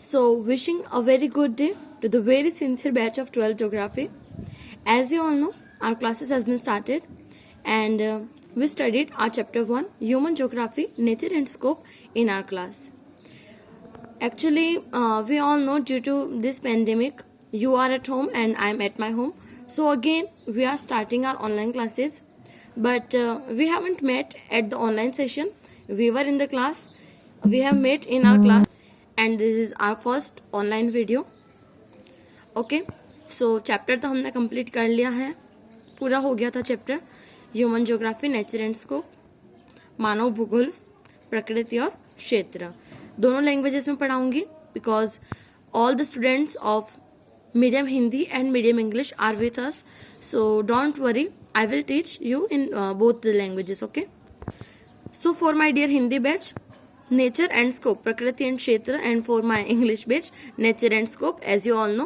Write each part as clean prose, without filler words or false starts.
So, wishing a very good day to the very sincere batch of 12th Geography. As you all know, our classes has been started and we studied our chapter 1 Human Geography, Nature and Scope in our class. Actually, we all know due to this pandemic, you are at home and I am at my home. So again, we are starting our online classes. But we haven't met at the online session. We were in the class. We have met in our class. And this is our first online video. Okay so chapter तो हमने complete कर लिया है, पूरा हो गया था chapter human geography, nature and scope, मानव भूगोल, प्रकृति और क्षेत्र. दोनों लैंग्वेजेस में पढ़ाऊंगी because all the students of medium Hindi and medium English are with us. So don't worry, I will teach you in both the languages. Okay so for my dear Hindi batch, nature and scope, prakriti and kshetra, and for my English batch, nature and scope. As you all know,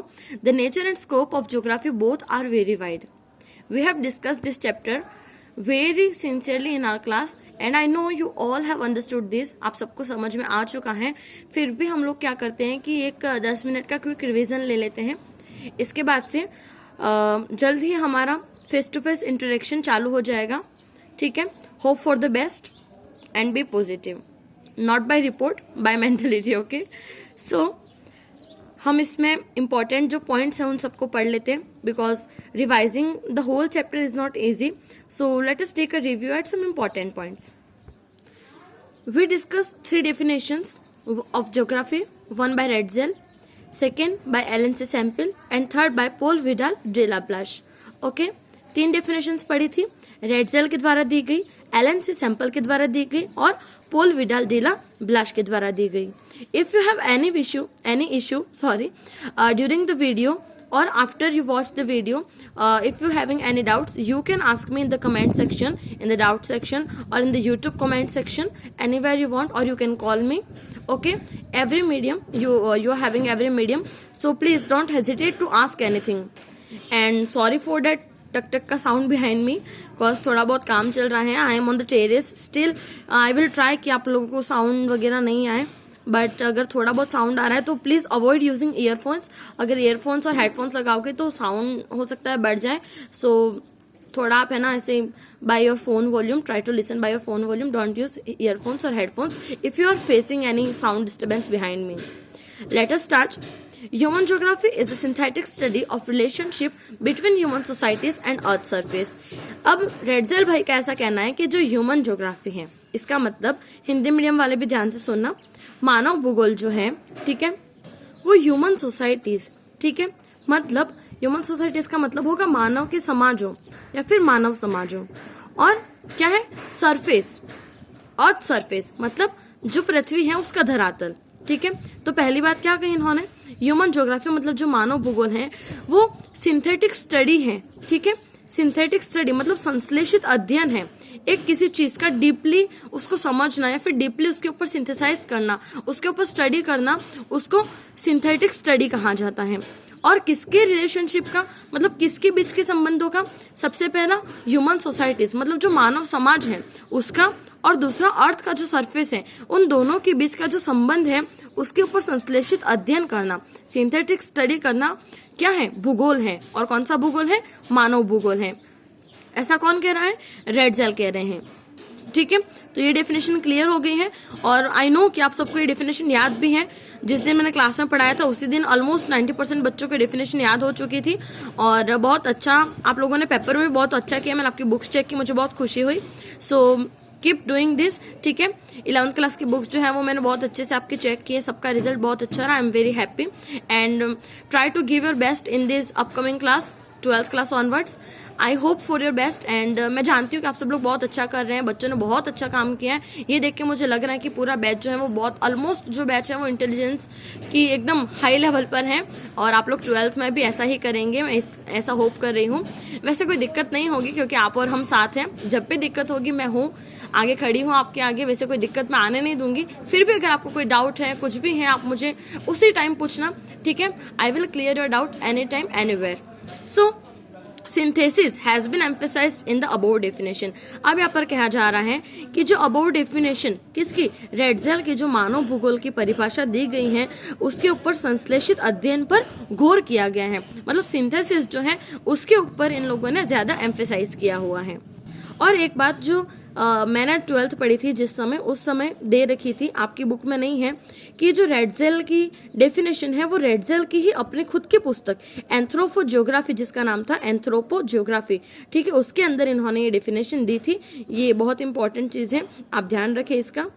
the nature and scope of geography both are very wide. We have discussed this chapter very sincerely in our class and I know you all have understood this. आप सबको समझ में आ चुका है. फिर भी हम लोग क्या करते हैं कि एक 10 मिनट का क्विक रिवीजन ले लेते हैं. इसके बाद से जल्द ही हमारा फेस टू फेस इंटरेक्शन चालू हो जाएगा. ठीक है, hope for the best and be positive, not by report, by mentality. Okay so हम इसमें इम्पॉर्टेंट जो पॉइंट्स हैं उन सबको पढ़ लेते हैं because revising the whole chapter is not easy. So let us take a review at some important points. We discuss 3 definitions of geography, one by Redzel, second by Alan C. Semple and third by Paul Vidal de la Blache. Okay 3 definitions पढ़ी थी, Ratzel के द्वारा दी गई, Elon C sample के द्वारा दी गई और पोल Widal डेला blush के द्वारा दी गई. If you have any issue during the video or after you watch the video, if you having any doubts, you can ask me in the comment section, in the doubt section or in the YouTube comment section, anywhere you want, or you can call me. Okay, every medium you are having every medium, so please don't hesitate to ask anything. And sorry for that टक टक का sound behind me, because थोड़ा बहुत काम चल रहा है. I am on the terrace still. I will try कि आप लोगों को साउंड वगैरह नहीं आए, बट अगर थोड़ा बहुत साउंड आ रहा है तो प्लीज़ अवॉइड यूजिंग ईयरफोन्स. अगर ईयरफोन्स और हेडफोन्स लगाओगे तो साउंड हो सकता है बढ़ जाए. सो थोड़ा आप है ना ऐसे by your phone volume, try to listen by your phone volume, don't use earphones और headphones if you are facing any sound disturbance behind me. Let us start. Human geography is a synthetic study of relationship between human societies and earth surface. अब Ratzel भाई का ऐसा कहना है कि जो human geography है, इसका मतलब हिंदी मीडियम वाले भी ध्यान से सुनना, मानव भूगोल जो है, ठीक है, वो ह्यूमन सोसाइटीज, ठीक है, मतलब ह्यूमन सोसाइटीज का मतलब होगा मानव के समाजों या फिर मानव समाजों. और क्या है सरफेस, अर्थ सरफेस मतलब जो पृथ्वी है उसका धरातल. ठीक है, तो पहली बात क्या कही इन्होंने, ह्यूमन ज्योग्राफी मतलब जो मानव भूगोल है वो सिंथेटिक स्टडी है. ठीक है, सिंथेटिक स्टडी मतलब संश्लेषित अध्ययन है. एक किसी चीज का डीपली उसको समझना या फिर डीपली उसके ऊपर सिंथेसाइज करना, उसके ऊपर स्टडी करना, उसको सिंथेटिक स्टडी कहा जाता है. और किसके रिलेशनशिप का मतलब किसके बीच के संबंधों का, सबसे पहला ह्यूमन सोसाइटीज मतलब जो मानव समाज है उसका, और दूसरा अर्थ का जो सरफेस है, उन दोनों के बीच का जो संबंध है उसके ऊपर संश्लेषित अध्ययन करना, सिंथेटिक स्टडी करना क्या है, भूगोल है. और कौन सा भूगोल है, मानव भूगोल है. ऐसा कौन कह रहा है, रेडजेल कह रहे हैं. ठीक है, तो ये डेफिनेशन क्लियर हो गई है और आई नो कि आप सबको ये डेफिनेशन याद भी है. जिस दिन मैंने क्लास में पढ़ाया था उसी दिन ऑलमोस्ट 90% बच्चों को डेफिनेशन याद हो चुकी थी और बहुत अच्छा आप लोगों ने पेपर में बहुत अच्छा किया. मैंने आपकी बुक्स चेक की, मुझे बहुत खुशी हुई. So keep doing this. ठीक है, 11th क्लास की बुक्स जो है वो मैंने बहुत अच्छे से आपके चेक किए, सबका रिजल्ट बहुत अच्छा रहा. I am very happy and try to give your best in this upcoming class 12th class onwards. I hope for your best and मैं जानती हूँ कि आप सब लोग बहुत अच्छा कर रहे हैं, बच्चों ने बहुत अच्छा काम किया है. ये देख के मुझे लग रहा है कि पूरा बैच जो है वो बहुत ऑलमोस्ट जो बैच है वो इंटेलिजेंस की एकदम हाई लेवल पर है और आप लोग 12th में भी ऐसा ही करेंगे. मैं ऐसा होप कर रही हूँ. वैसे कोई दिक्कत नहीं होगी क्योंकि आप और हम साथ हैं. जब भी दिक्कत होगी मैं हूँ, आगे खड़ी हूँ आपके आगे. वैसे कोई दिक्कत मैं आने नहीं दूंगी. फिर भी अगर आपको कोई डाउट है, कुछ भी है, आप मुझे उसी टाइम पूछना. ठीक है, I will clear your doubt any time anywhere. So synthesis has been emphasised in the above definition. अब यहाँ पर कहा जा रहा है कि जो अबोव डेफिनेशन किसकी, रेडजेल की जो मानव भूगोल की परिभाषा दी गई है उसके ऊपर संश्लेषित अध्ययन पर गौर किया गया है। मतलब सिंथेसिस जो है उसके ऊपर इन लोगों ने ज्यादा एम्फेसाइज किया हुआ है। और एक बात जो मैंने 12th पढ़ी थी जिस समय, उस समय दे रखी थी, आपकी बुक में नहीं है, कि जो रेडजेल की डेफिनेशन है वो रेडजेल की ही अपनी खुद की पुस्तक एंथ्रोपो जियोग्राफी, जिसका नाम था एंथ्रोपो जियोग्राफी, ठीक है, उसके अंदर इन्होंने ये डेफिनेशन दी थी। ये बहुत इंपॉर्टेंट चीज है, आप ध्यान रखें इसका।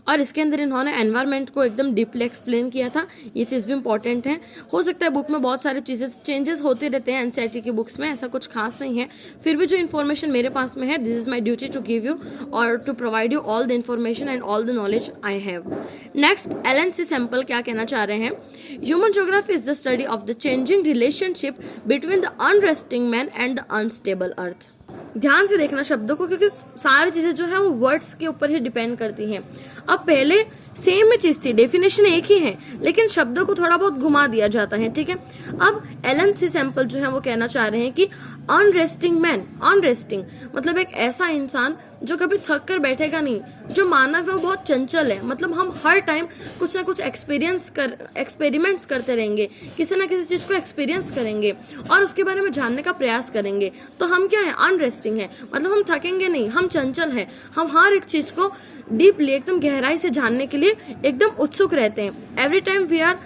और इसके अंदर इन्होंने एनवायरनमेंट को एकदम डीपली एक्सप्लेन किया था, ये चीज भी इंपॉर्टेंट है। हो सकता है बुक में बहुत सारे चीजें चेंजेस होते रहते हैं एनसीईआरटी की बुक्स में, ऐसा कुछ खास नहीं है, फिर भी जो इन्फॉर्मेशन मेरे पास में है, this is my duty to give you और to provide you all the information and all the knowledge I have. Next, Ellen C Semple क्या कहना चाह रहे हैं, human geography is the study of the changing relationship between the unresting man and the unstable earth. ध्यान से देखना शब्दों को, क्योंकि सारी चीजें जो है वो वर्ड्स के ऊपर ही डिपेंड करती हैं। अब पहले सेम ही चीज थी, डेफिनेशन एक ही है, लेकिन शब्दों को थोड़ा बहुत घुमा दिया जाता है, ठीक है। अब एलन सी सैम्पल जो है वो कहना चाह रहे हैं कि अनरेस्टिंग मैन, अनरेस्टिंग मतलब एक ऐसा इंसान जो कभी थक कर बैठेगा नहीं, जो मानव है वो बहुत चंचल है, मतलब हम हर टाइम कुछ ना कुछ एक्सपेरिमेंट्स करते रहेंगे, किसी ना किसी चीज को एक्सपीरियंस करेंगे और उसके बारे में जानने का प्रयास करेंगे। तो हम क्या है, अनरेस्टिंग है, मतलब हम थकेंगे नहीं, हम चंचल हैं, हम हर एक चीज को डीपली एकदम गहराई से जानने के लिए एकदम उत्सुक रहते हैं। Every time we are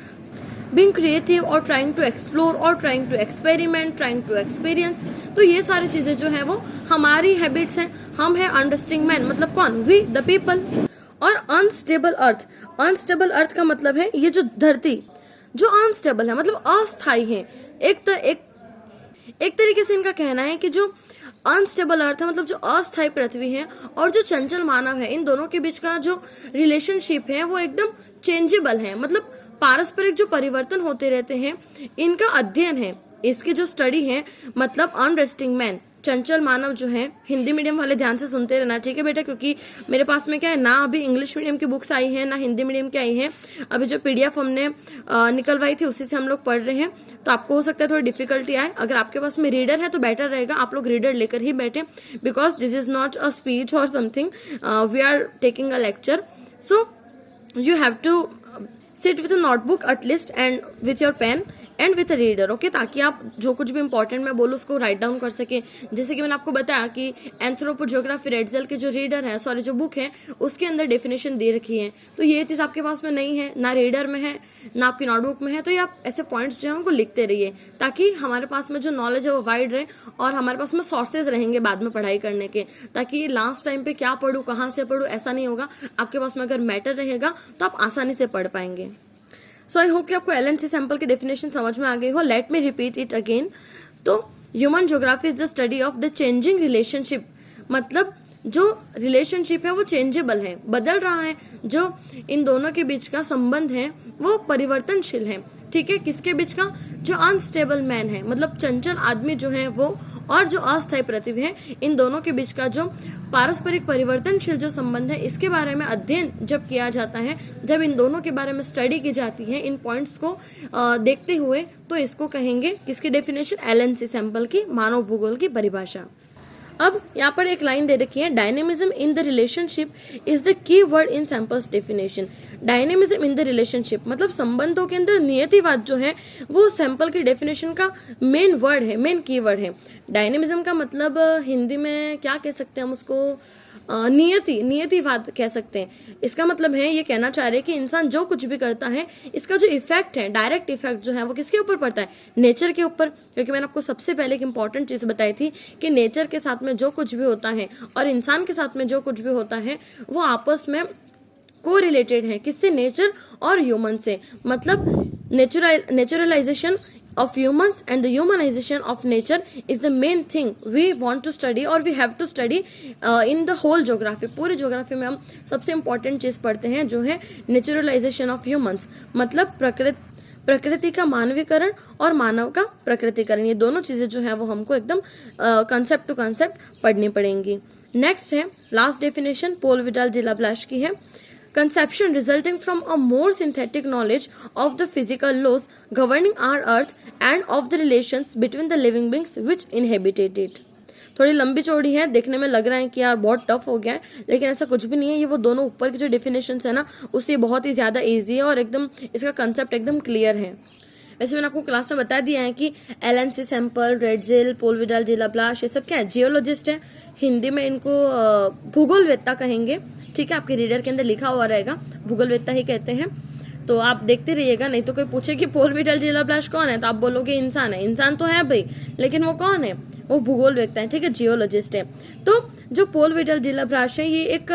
being creative or trying to explore or trying to experiment, trying to experience। तो ये सारी चीजें जो है वो हमारी हैबिट्स हैं। हम है अंडरस्टैंडिंग मैन, मतलब कौन, वी द पीपल। और अनस्टेबल अर्थ, अनस्टेबल अर्थ का मतलब है ये जो धरती जो अनस्टेबल है, मतलब अस्थाई है। एक तरीके से इनका कहना है कि जो अनस्टेबल अर्थ है, मतलब जो अस्थायी पृथ्वी है, और जो चंचल मानव है, इन दोनों के बीच का जो रिलेशनशिप है वो एकदम चेंजेबल है, मतलब पारस्परिक जो परिवर्तन होते रहते हैं, इनका अध्ययन है, इसकी जो स्टडी है। मतलब अनरेस्टिंग मैन, चंचल मानव जो है, हिंदी मीडियम वाले ध्यान से सुनते रहना, ठीक है बेटा, क्योंकि मेरे पास में क्या है ना, अभी इंग्लिश मीडियम की बुक्स आई है ना हिंदी मीडियम की आई है। अभी जो पीडीएफ हमने निकलवाई थी उसी से हम लोग पढ़ रहे हैं, तो आपको हो सकता है थोड़ी डिफिकल्टी आए। अगर आपके पास में रीडर है तो बेटर रहेगा, आप लोग रीडर लेकर ही बैठे, because this is not a speech और something, we are taking a lecture, so you have to sit with a notebook at least and with your pen and with reader, okay, ताकि आप जो कुछ भी important मैं बोलूँ उसको write down कर सके। जैसे कि मैंने आपको बताया कि एंथ्रोपो जियोग्राफी रेडजेल के जो रीडर है, सॉरी जो बुक है, उसके अंदर डेफिनेशन दे रखी है। तो ये चीज आपके पास में नहीं है, ना रीडर में है ना आपकी नोटबुक में है, तो ये आप ऐसे पॉइंट्स जो है उनको लिखते रहिए, ताकि हमारे पास में जो नॉलेज है वो वाइड रहे और हमारे पास में सोर्सेज रहेंगे बाद में पढ़ाई करने के, ताकि लास्ट टाइम पे क्या पढ़ूं कहाँ से पढ़ूं ऐसा नहीं होगा। आपके पास में अगर मैटर रहेगा तो आप आसानी से पढ़ पाएंगे। सो आई होप कि आपको एलन सी सैम्पल की डेफिनेशन समझ में आ गई हो। Let me repeat it again. तो human geography is the study of the changing relationship, मतलब जो रिलेशनशिप है वो चेंजेबल है, बदल रहा है, जो इन दोनों के बीच का संबंध है वो परिवर्तनशील है, ठीक है। किसके बीच का, जो अनस्टेबल मैन है, मतलब चंचल आदमी जो है वो, और जो अस्थायी पृथ्वी है, इन दोनों के बीच का जो पारस्परिक परिवर्तनशील जो संबंध है, इसके बारे में अध्ययन जब किया जाता है, जब इन दोनों के बारे में स्टडी की जाती है, इन पॉइंट्स को देखते हुए, तो इसको कहेंगे किसकी डेफिनेशन, एलन सी सैम्पल की मानव भूगोल की परिभाषा। अब यहाँ पर एक लाइन दे रखी है, dynamism in the relationship is the key word in samples definition. Dynamism in the relationship मतलब संबंधों के अंदर नियतिवाद जो है वो सैंपल की डेफिनेशन का मेन वर्ड है, मेन कीवर्ड है। डायनेमिज्म का मतलब हिंदी में क्या कह सकते हैं हम उसको, नियतिवाद कह सकते हैं। इसका मतलब है ये कहना चाह रहे हैं कि इंसान जो कुछ भी करता है, इसका जो इफेक्ट है, डायरेक्ट इफेक्ट जो है वो किसके ऊपर पड़ता है, नेचर के ऊपर। क्योंकि मैंने आपको सबसे पहले एक इंपॉर्टेंट चीज बताई थी कि नेचर के साथ में जो कुछ भी होता है और इंसान के साथ में जो कुछ भी होता है वो आपस में को रिलेटेड है, किससे, नेचर और ह्यूमन से। मतलब naturalisation of humans and the humanization of nature is the main thing we want to study or we have to study in the whole geography। पूरे ज्योग्राफी में हम सबसे इम्पोर्टेंट चीज पढ़ते हैं जो है नेचुरलाइजेशन ऑफ ह्यूमंस, मतलब प्रकृति का मानवीकरण और मानव का प्रकृतिकरण। ये दोनों चीजें जो है वो हमको एकदम कंसेप्ट टू कंसेप्ट पढ़नी पड़ेंगी। नेक्स्ट है लास्ट डेफिनेशन, पोल विडाल डी लाब्लाश की है। conception resulting from a more synthetic knowledge of the physical laws governing our earth and of the relations between the living beings which inhabited it. थोड़ी लंबी चौड़ी है, देखने में लग रहा है कि यार बहुत टफ हो गया है, लेकिन ऐसा कुछ भी नहीं है। ये वो दोनों ऊपर की जो डेफिनेशंस है ना, उससे बहुत ही ज्यादा इजी है और एकदम इसका कंसेप्ट एकदम क्लियर है। वैसे मैंने आपको क्लास में बता दिया है कि एलन सी सैम्पल, रेडजिल, पोल विडाल डी लाप्लाश, ये सब क्या है, जियोलॉजिस्ट है। हिंदी में इनको भूगोलवेत्ता कहेंगे, ठीक है, आपके रीडर के अंदर लिखा हुआ रहेगा, भूगोलवेत्ता ही कहते हैं। तो आप देखते रहिएगा, नहीं तो कोई पूछे कि पोल विडाल डी लाप्लाश कौन है तो आप बोलोगे इंसान है। इंसान तो है भाई, लेकिन वो कौन है, वो भूगोलवेत्ता है, ठीक है, जियोलॉजिस्ट है। तो जो पोल विडाल डी लाप्लाश है, ये एक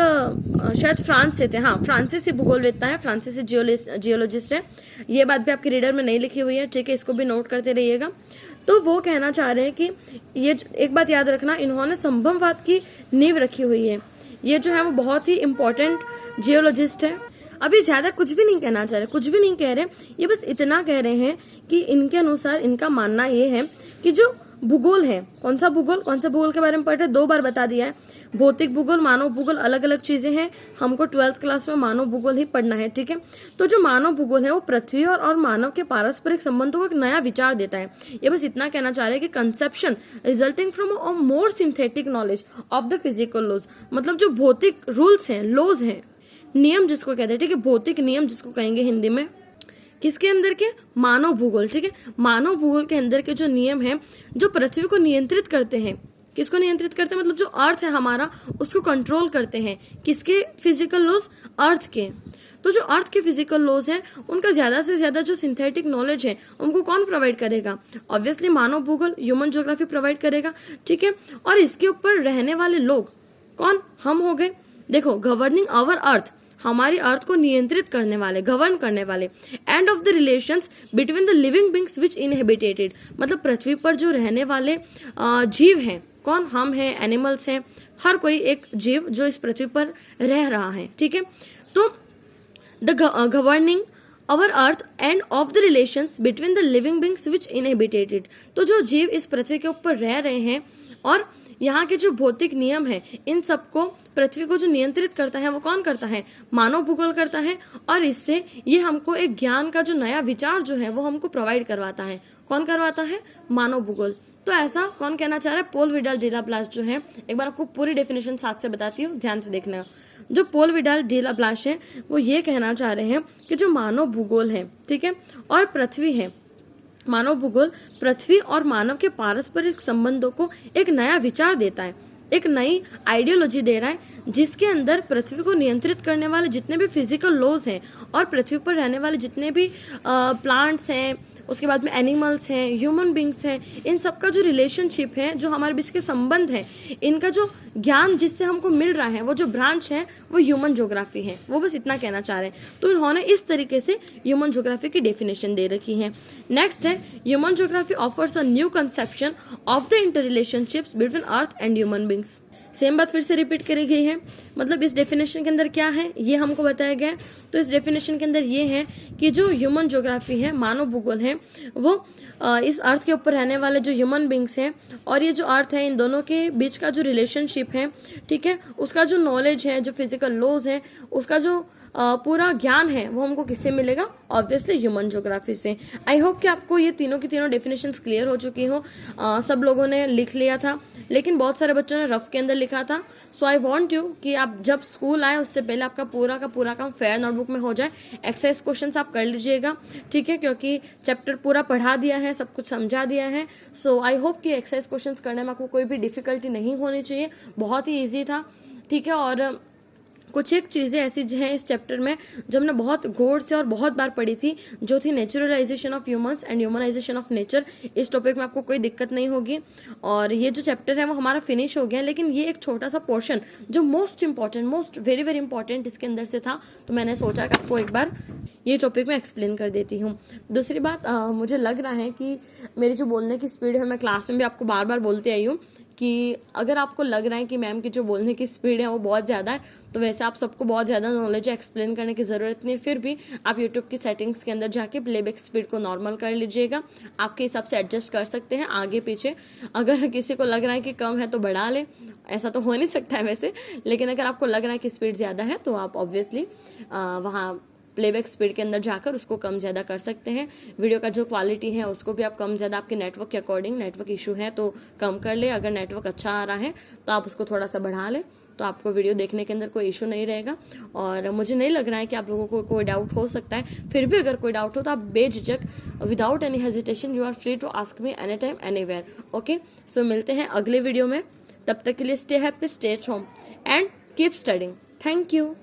शायद फ्रांस से थे, हाँ फ्रांसीसी भूगोलवेत्ता है, फ्रांसीसी जियोलॉजिस्ट है। ये बात भी आपके रीडर में नहीं लिखी हुई है, ठीक है, इसको भी नोट करते रहिएगा। तो वो कहना चाह रहे हैं कि ये एक बात याद रखना, इन्होंने संभववाद की नींव रखी हुई है। ये जो है वो बहुत ही इंपॉर्टेंट जियोलॉजिस्ट है। अभी ज्यादा कुछ भी नहीं कहना चाह रहे, कुछ भी नहीं कह रहे, ये बस इतना कह रहे हैं कि इनके अनुसार इनका मानना ये है कि जो भूगोल है, कौन सा भूगोल के बारे में पढ़ रहे, 2 बार बता दिया है। भौतिक भूगोल, मानव भूगोल अलग अलग चीजें हैं, हमको 12th क्लास में मानव भूगोल ही पढ़ना है, ठीक है। तो जो मानव भूगोल है वो पृथ्वी और मानव के पारस्परिक संबंधों को एक नया विचार देता है। ये बस इतना कहना चाह रहे हैं कि conception resulting from a more synthetic knowledge of the physical laws, मतलब जो भौतिक रूल्स हैं, लॉज हैं, नियम जिसको कहते हैं, ठीक है, भौतिक नियम जिसको कहेंगे हिंदी में, किसके अंदर के, मानव भूगोल, ठीक है। मानव भूगोल के अंदर के जो नियम हैं जो पृथ्वी को नियंत्रित करते हैं, किसको नियंत्रित करते हैं, मतलब जो अर्थ है हमारा उसको कंट्रोल करते हैं, किसके, फिजिकल लॉज, अर्थ के। तो जो अर्थ के फिजिकल लॉज हैं उनका ज्यादा से ज्यादा जो सिंथेटिक नॉलेज है उनको कौन प्रोवाइड करेगा, ऑब्वियसली मानव भूगोल, ह्यूमन ज्योग्राफी प्रोवाइड करेगा, ठीक है। और इसके ऊपर रहने वाले लोग कौन, हम हो गए। देखो, गवर्निंग आवर अर्थ, हमारी अर्थ को नियंत्रित करने वाले, गवर्न करने वाले, end of the relations between the living beings which inhabited, मतलब पृथ्वी पर जो रहने वाले जीव हैं, कौन, हम हैं, एनिमल्स हैं, हर कोई एक जीव जो इस पृथ्वी पर रह रहा है, ठीक है। तो the governing our earth end of the relations between the living beings which inhabited, तो जो जीव इस पृथ्वी के ऊपर रह रहे हैं और यहाँ के जो भौतिक नियम है, इन सबको, पृथ्वी को जो नियंत्रित करता है वो कौन करता है, मानव भूगोल करता है। और इससे ये हमको एक ज्ञान का जो नया विचार जो है वो हमको प्रोवाइड करवाता है, कौन करवाता है, मानव भूगोल। तो ऐसा कौन कहना चाह रहा है, पोल विडाल डी लाप्लाश जो है, एक बार आपको पूरी डेफिनेशन साथ से बताती हूँ, ध्यान से देखना। जो पोल विडाल डी लाप्लाश है वो ये कहना चाह रहे हैं कि जो मानव भूगोल है, ठीक है, और पृथ्वी है, मानव भूगोल पृथ्वी और मानव के पारस्परिक संबंधों को एक नया विचार देता है, एक नई आइडियोलॉजी दे रहा है, जिसके अंदर पृथ्वी को नियंत्रित करने वाले जितने भी फिजिकल लॉज हैं और पृथ्वी पर रहने वाले जितने भी प्लांट्स हैं, उसके बाद में एनिमल्स हैं, ह्यूमन बींग्स हैं, इन सबका जो रिलेशनशिप है, जो हमारे बीच के संबंध है, इनका जो ज्ञान जिससे हमको मिल रहा है, वो जो ब्रांच है वो ह्यूमन ज्योग्राफी है। वो बस इतना कहना चाह रहे हैं। तो इन्होंने इस तरीके से ह्यूमन ज्योग्राफी की डेफिनेशन दे रखी है। नेक्स्ट है, human geography offers a new conception of the inter relationships between earth and human beings. Same बात फिर से रिपीट करी गई है, मतलब इस डेफिनेशन के अंदर क्या है ये हमको बताया गया है। तो इस डेफिनेशन के अंदर ये है कि जो ह्यूमन ज्योग्राफी है, मानव भूगोल है, वो इस अर्थ के ऊपर रहने वाले जो ह्यूमन बींग्स हैं और ये जो अर्थ है, इन दोनों के बीच का जो रिलेशनशिप है, ठीक है, उसका जो नॉलेज है, जो फिजिकल लॉज है, उसका जो पूरा ज्ञान है वो हमको किससे मिलेगा, ऑब्वियसली ह्यूमन ज्योग्राफी से। आई होप कि आपको ये तीनों की तीनों डेफिनेशंस क्लियर हो चुकी हो। सब लोगों ने लिख लिया था, लेकिन बहुत सारे बच्चों ने रफ के अंदर लिखा था। सो आई वांट यू कि आप जब स्कूल आए उससे पहले आपका पूरा का पूरा काम फेयर नोटबुक में हो जाए। एक्सरसाइज क्वेश्चंस आप कर लीजिएगा, ठीक है, क्योंकि चैप्टर पूरा पढ़ा दिया है, सब कुछ समझा दिया है। सो आई होप कि एक्सरसाइज क्वेश्चंस करने में आपको कोई भी डिफिकल्टी नहीं होनी चाहिए, बहुत ही ईजी था, ठीक है। और कुछ एक चीजें ऐसी हैं इस चैप्टर में जो हमने बहुत गौर से और बहुत बार पढ़ी थी, जो थी naturalisation of humans and humanisation of nature. इस टॉपिक में आपको कोई दिक्कत नहीं होगी। और ये जो चैप्टर है वो हमारा फिनिश हो गया, लेकिन ये एक छोटा सा पोर्शन जो most important, most very very important इसके अंदर से था, तो मैंने सोचा कि आपको एक बार ये टॉपिक में एक्सप्लेन कर देती हूँ। दूसरी बात, मुझे लग रहा है कि मेरी जो बोलने की स्पीड है, मैं क्लास में भी आपको बार बार बोलते आई हूँ कि अगर आपको लग रहा है कि मैम की जो बोलने की स्पीड है वो बहुत ज़्यादा है, तो वैसे आप सबको बहुत ज़्यादा नॉलेज है, एक्सप्लेन करने की ज़रूरत नहीं है। फिर भी आप यूट्यूब की सेटिंग्स के अंदर जाके प्लेबैक स्पीड को नॉर्मल कर लीजिएगा, आपके हिसाब से एडजस्ट कर सकते हैं आगे पीछे। अगर किसी को लग रहा है कि कम है तो बढ़ा ले, ऐसा तो हो नहीं सकता है वैसे, लेकिन अगर आपको लग रहा है कि स्पीड ज़्यादा है तो आप ऑब्वियसली वहाँ प्लेबैक स्पीड के अंदर जाकर उसको कम ज़्यादा कर सकते हैं। वीडियो का जो क्वालिटी है उसको भी आप कम ज़्यादा आपके नेटवर्क के अकॉर्डिंग, नेटवर्क इशू है तो कम कर ले, अगर नेटवर्क अच्छा आ रहा है तो आप उसको थोड़ा सा बढ़ा लें, तो आपको वीडियो देखने के अंदर कोई इशू नहीं रहेगा। और मुझे नहीं लग रहा है कि आप लोगों को कोई डाउट हो सकता है। फिर भी अगर कोई डाउट हो तो आप बेझिझक, without any hesitation, you are free to ask me any time anywhere. Okay, so मिलते हैं अगले वीडियो में। तब तक के लिए stay happy, stay at home and keep studying. Thank you.